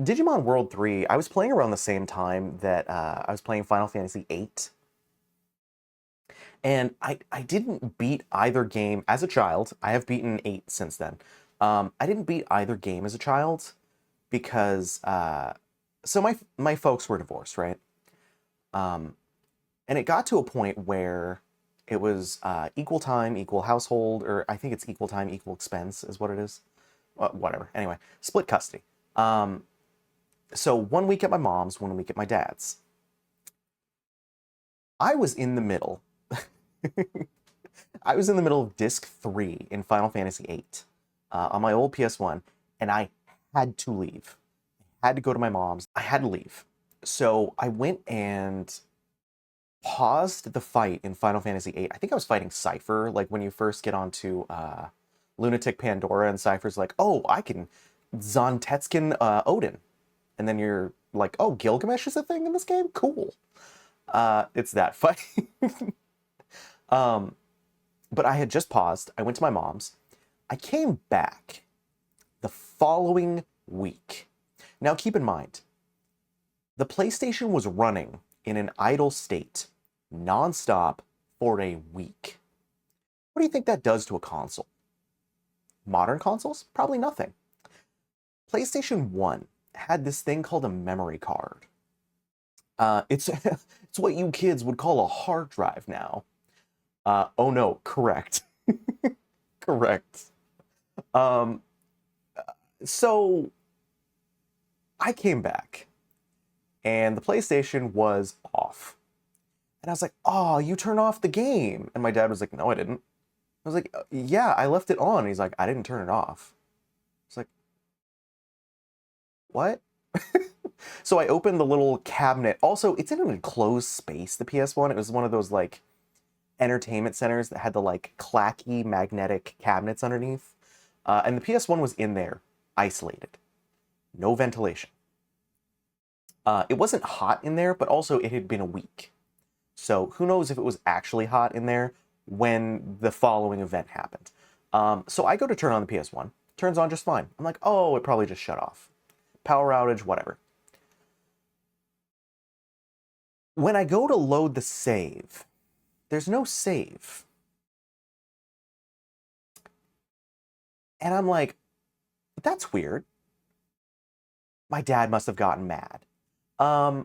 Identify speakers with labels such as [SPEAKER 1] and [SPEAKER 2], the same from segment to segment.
[SPEAKER 1] Digimon World 3, I was playing around the same time that I was playing Final Fantasy VIII. And I didn't beat either game as a child. I have beaten 8 since then. I didn't beat either game as a child because so my folks were divorced, right? Um, and it got to a point where it was equal time, equal household, or I think it's equal time, equal expense is what it is. Whatever. Anyway, split custody. So 1 week at my mom's, 1 week at my dad's. I was in the middle. I was in the middle of Disc 3 in Final Fantasy VIII on my old PS1, and I had to leave. I had to go to my mom's. I had to leave. So I went and paused the fight in Final Fantasy VIII. I think I was fighting Cypher, like when you first get onto Lunatic Pandora, and Cypher's like, oh, I can Zontetskin Odin. And then you're like, oh, Gilgamesh is a thing in this game? Cool. It's that fight. But I had just paused. I went to my mom's. I came back the following week. Now keep in mind, the PlayStation was running in an idle state, nonstop, for a week. What do you think that does to a console? Modern consoles? Probably nothing. PlayStation 1 had this thing called a memory card. It's it's what you kids would call a hard drive now. Oh no, correct. Correct. Um, so I came back and the PlayStation was off. And I was like, oh, you turn off the game. And my dad was like, no, I didn't. I was like, yeah, I left it on. And he's like, I didn't turn it off. It's like, what? So I opened the little cabinet. Also, it's in an enclosed space, the PS1. It was one of those like entertainment centers that had the like clacky magnetic cabinets underneath. And the PS1 was in there, isolated. No ventilation. It wasn't hot in there, but also it had been a week. So who knows if it was actually hot in there when the following event happened. So I go to turn on the PS1. Turns on just fine. I'm like, oh, it probably just shut off. Power outage, whatever. When I go to load the save, there's no save. And I'm like, that's weird. My dad must have gotten mad. I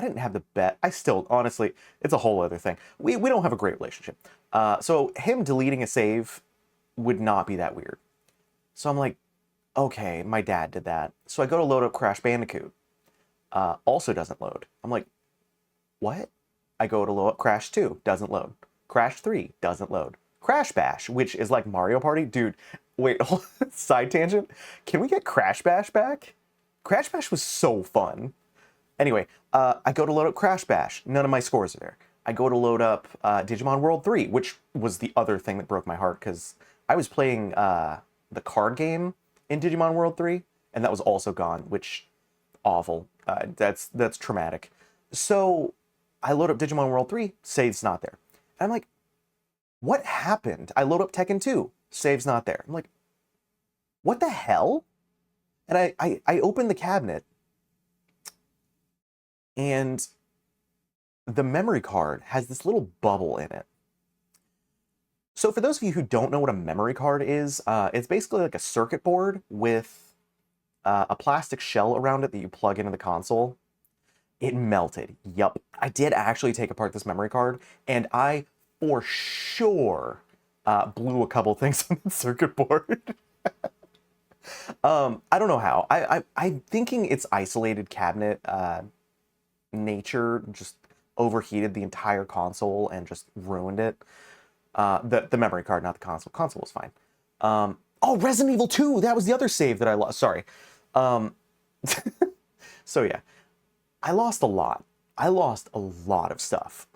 [SPEAKER 1] didn't have the bet. I still, honestly, it's a whole other thing. We don't have a great relationship. So him deleting a save would not be that weird. So I'm like, okay, my dad did that. So I go to load up Crash Bandicoot. Also doesn't load. I'm like, what? I go to load up Crash 2, doesn't load. Crash 3, doesn't load. Crash Bash, which is like Mario Party. Dude, wait, side tangent. Can we get Crash Bash back? Crash Bash was so fun. Anyway, I go to load up Crash Bash. None of my scores are there. I go to load up Digimon World 3, which was the other thing that broke my heart because I was playing the card game in Digimon World 3, and that was also gone, which awful. That's traumatic. So I load up Digimon World 3, save's not there. And I'm like, what happened? I load up Tekken 2, save's not there. I'm like, what the hell? And I open the cabinet, and the memory card has this little bubble in it. So for those of you who don't know what a memory card is, it's basically like a circuit board with a plastic shell around it that you plug into the console. It melted. Yup. I did actually take apart this memory card, and I for sure blew a couple things on the circuit board. I don't know how. I'm thinking it's isolated cabinet nature just overheated the entire console and just ruined it. The memory card, not the console. Console was fine. Oh, Resident Evil 2! That was the other save that I lost. Sorry. So yeah. I lost a lot. I lost a lot of stuff.